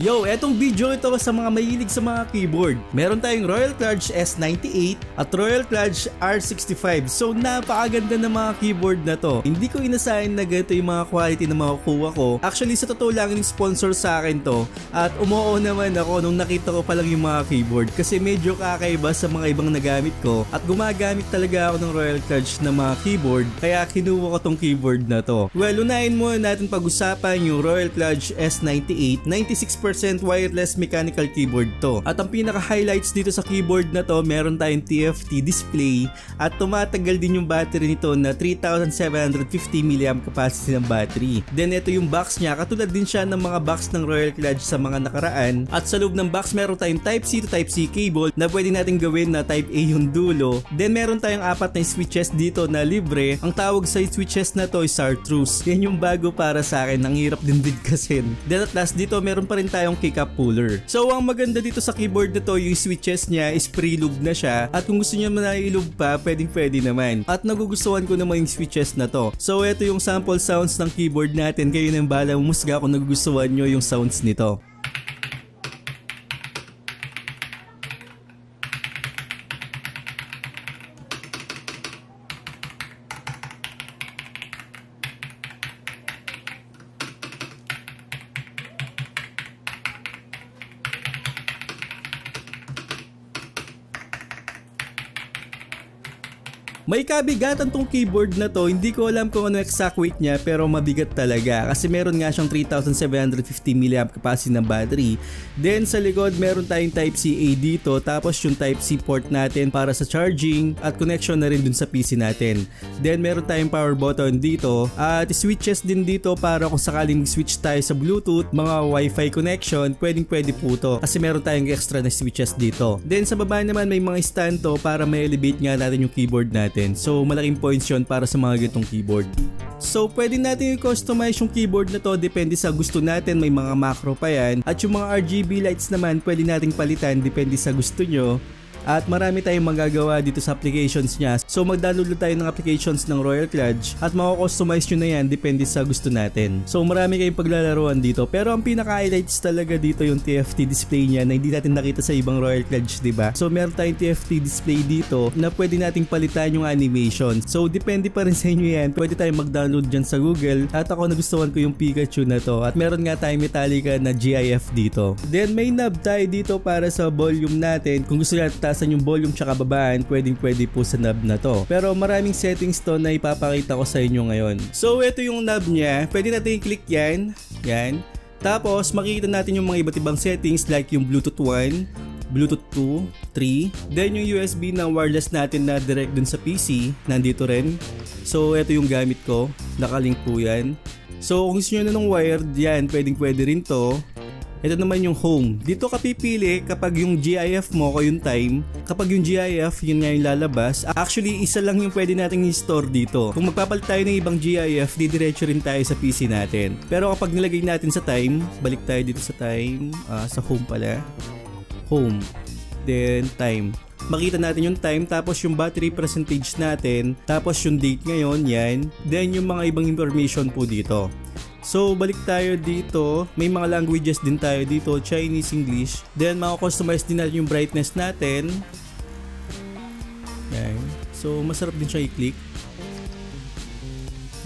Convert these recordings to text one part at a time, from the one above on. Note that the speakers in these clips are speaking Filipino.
Yo, etong video ito sa mga mahilig sa mga keyboard. Meron tayong Royal Kludge S98 at Royal Kludge R65. So napakaganda ng mga keyboard na to. Hindi ko inasahin na ganito yung mga quality na makukuha ko. Actually sa totoo lang yung sponsor sa akin to. At umuo naman ako nung nakita ko pa lang yung mga keyboard. Kasi medyo kakaiba sa mga ibang nagamit ko. At gumagamit talaga ako ng Royal Kludge na mga keyboard. Kaya kinuha ko tong keyboard na to. Well, unahin muna natin pag-usapan yung Royal Kludge S98. 96% wireless mechanical keyboard to. At ang pinaka-highlights dito sa keyboard na to, meron tayong TFT display at tumatagal din yung battery nito na 3750 mAh capacity ng battery. Then ito yung box niya, katulad din siya ng mga box ng Royal Kludge sa mga nakaraan. At sa loob ng box meron tayong Type-C to Type-C cable na pwede natin gawin na Type-A yung dulo. Then meron tayong 4 na switches dito na libre. Ang tawag sa switches na to is Chartreuse. Yan yung bago para sa akin, ang hirap din bigkasin. Then at last dito meron pa rin tayong keycap puller. So ang maganda dito sa keyboard na to, yung switches niya is pre-lube na siya at kung gusto niya na-ilube pa, pwede naman. At nagugustuhan ko naman yung switches na to. So ito yung sample sounds ng keyboard natin, kayo nang bahala umusga kung nagugustuhan nyo yung sounds nito. May kabigatan tong keyboard na to, hindi ko alam kung ano exact weight niya pero mabigat talaga kasi meron nga siyang 3750 mAh capacity ng battery. Then sa likod meron tayong Type-C-A dito, tapos yung Type-C port natin para sa charging at connection na rin dun sa PC natin. Then meron tayong power button dito at switches din dito para kung sakaling switch tayo sa Bluetooth, mga Wi-Fi connection, pwede po to kasi meron tayong extra na switches dito. Then sa baba naman may mga stand to para ma-elevate nga natin yung keyboard natin. So malaking points yun para sa mga ganitong keyboard. So pwede natin i-customize yung keyboard na to, depende sa gusto natin, may mga macro pa yan. At yung mga RGB lights naman pwede nating palitan, depende sa gusto nyo. At marami tayong magagawa dito sa applications niya. So mag-download tayo ng applications ng Royal Kludge at mako-customize nyo na yan depende sa gusto natin. So marami kayong paglalaruan dito. Pero ang pinaka-highlights talaga dito yung TFT display niya na hindi natin nakita sa ibang Royal Kludge, diba? So meron tayong TFT display dito na pwede nating palitan yung animation. So depende pa rin sa inyo yan. Pwede tayong mag-download dyan sa Google. At ako nagustuhan ko yung Pikachu na to. At meron nga tayong Metallica na GIF dito. Then may knob tayo dito para sa volume natin. Kung gusto natin taasan yung volume tsaka babaan, pwede po sa knob na to. Pero maraming settings to na ipapakita ko sa inyo ngayon. So ito yung knob niya, pwede natin i-click yan. Tapos makikita natin yung mga iba't ibang settings like yung Bluetooth 1, Bluetooth 2, 3. Then yung USB na wireless natin na direct dun sa PC, nandito rin. So ito yung gamit ko, nakalink po yan. So kung gusto nyo na ng wired, yan, pwede rin to. Ito naman yung home. Dito ka pipili kapag yung GIF mo o yung time. Kapag yung GIF, yun nga yung lalabas. Actually, isa lang yung pwede nating i-store dito. Kung magpapalit tayo ng ibang GIF, didiretso rin tayo sa PC natin. Pero kapag nilagay natin sa time, balik tayo dito sa time. Sa home pala. Home. Then time. Makita natin yung time, tapos yung battery percentage natin, tapos yung date ngayon, yan. Then yung mga ibang information po dito. So balik tayo dito, may mga languages din tayo dito, Chinese, English. Then maka-customize din natin yung brightness natin. Yan. So masarap din siya i-click.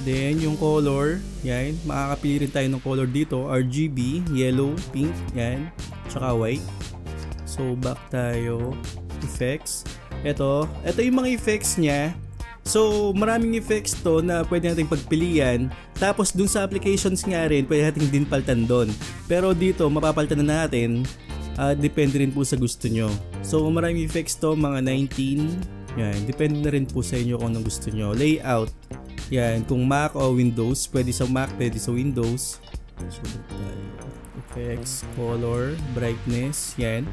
Then yung color, yan, makakapili rin tayo ng color dito, RGB, yellow, pink, yan, tsaka white. So back tayo, effects. Ito yung mga effects niya. So maraming effects to na pwede natin pagpilian. Tapos dun sa applications nga rin, pwede natin din paltan doon. Pero dito mapapalitan na natin. Depende rin po sa gusto nyo. So maraming effects to, mga 19. Yan, depende na rin po sa inyo kung anong gusto nyo. Layout. Yan, kung Mac o Windows, pwede sa Mac, pwede sa Windows. So effects, color, brightness, yan.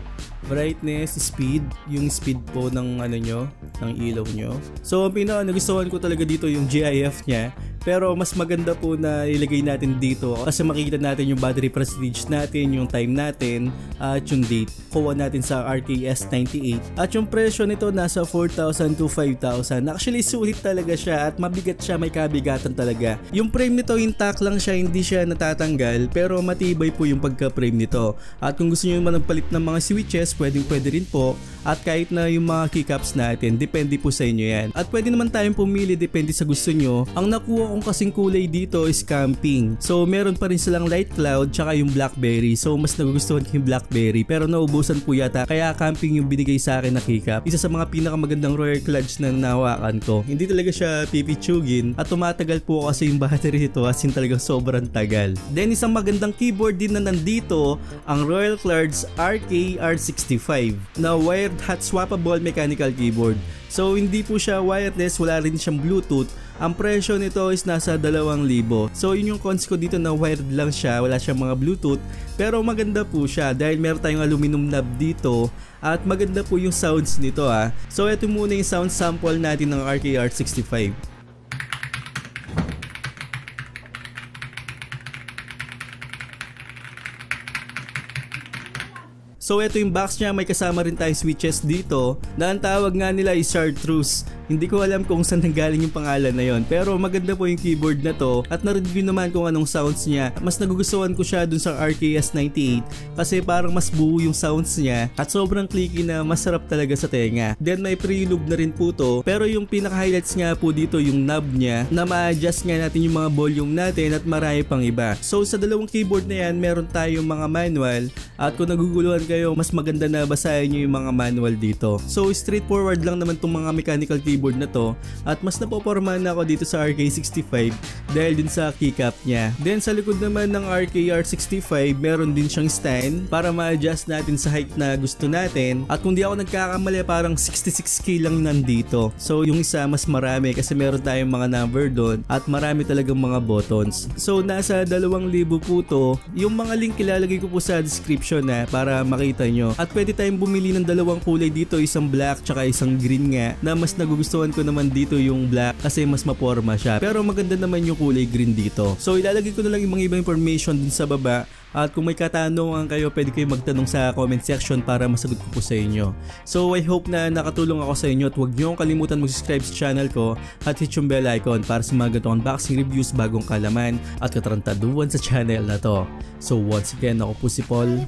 Brightness, speed, yung speed po ng ano nyo, ng ilaw nyo. So ang pinaka nagustuhan ko talaga dito yung GIF niya. pero mas maganda po na ilagay natin dito kasi makikita natin yung battery prestige natin, yung time natin at yung date. Kuha natin sa RKS 98 at yung presyo nito nasa 4,000 to 5,000. Actually sulit talaga siya at mabigat siya, may kabigatan talaga. Yung frame nito intact lang siya, hindi siya natatanggal pero matibay po yung pagka-frame nito. At kung gusto niyo naman magpalit ng mga switches, pwede rin po. At kahit na yung mga keycaps natin, depende po sa inyo yan. At pwede naman tayong pumili, depende sa gusto nyo. Ang nakuha kong kasing kulay dito is camping. So meron pa rin silang light cloud tsaka yung blackberry. So mas nagugustuhan ko yung blackberry pero naubusan po yata kaya camping yung binigay sa akin na keycap. Isa sa mga pinakamagandang Royal Clutch na nahawakan ko. Hindi talaga siya pipitsugin at tumatagal po kasi yung battery nito as in talagang sobrang tagal. Then isang magandang keyboard din na nandito, ang Royal Clutch RK-R65 na wired hot swappable mechanical keyboard. So hindi po siya wireless, wala rin siyang Bluetooth. Ang presyo nito is nasa 2,000. So yun yung cons ko dito na wired lang siya, wala siyang mga Bluetooth. Pero maganda po siya dahil meron tayong aluminum knob dito at maganda po yung sounds nito So ito muna yung sound sample natin ng RK-R65. So ito yung box niya, may kasama rin tayong switches dito na ang tawag nga nila is chartreuse. Hindi ko alam kung saan nanggaling yung pangalan na yon, pero maganda po yung keyboard na to at na-review naman kung anong sounds niya. Mas nagugustuhan ko siya dun sa RKS 98 kasi parang mas buo yung sounds niya at sobrang clicky na masarap talaga sa tenga. Then may preloop na rin po to, pero yung pinaka-highlights nga po dito yung knob niya na ma-adjust nga natin yung mga volume natin at marami pang iba. So sa dalawang keyboard na yan, meron tayong mga manual at kung naguguluhan kayo, mas maganda na basahin nyo yung mga manual dito. So straightforward lang naman itong mga mechanical keyboard na to at mas napopormahan ako dito sa RK65 dahil din sa keycap niya. Then sa likod naman ng RK-R65 meron din siyang stand para ma-adjust natin sa height na gusto natin at kung di ako nagkakamali parang 66K lang nandito. So yung isa mas marami kasi meron tayong mga number doon at marami talagang mga buttons. So nasa 2,000 po to. Yung mga link ilalagay ko po sa description para makita nyo. At pwede tayong bumili ng dalawang kulay dito, isang black tsaka isang green nga na mas nagugustuhan ko naman dito yung black kasi mas maporma siya. Pero maganda naman yung kulay green dito. So ilalagay ko na lang yung mga ibang information dun sa baba. At kung may katanungan kayo, pwede kayo magtanong sa comment section para masagot ko po sa inyo. So I hope na nakatulong ako sa inyo at huwag nyo kalimutan mag-subscribe sa channel ko at hit yung bell icon para sa mga ganitong unboxing reviews, bagong kalaman at katarantaduhan sa channel na to. So once again, ako po si Paul.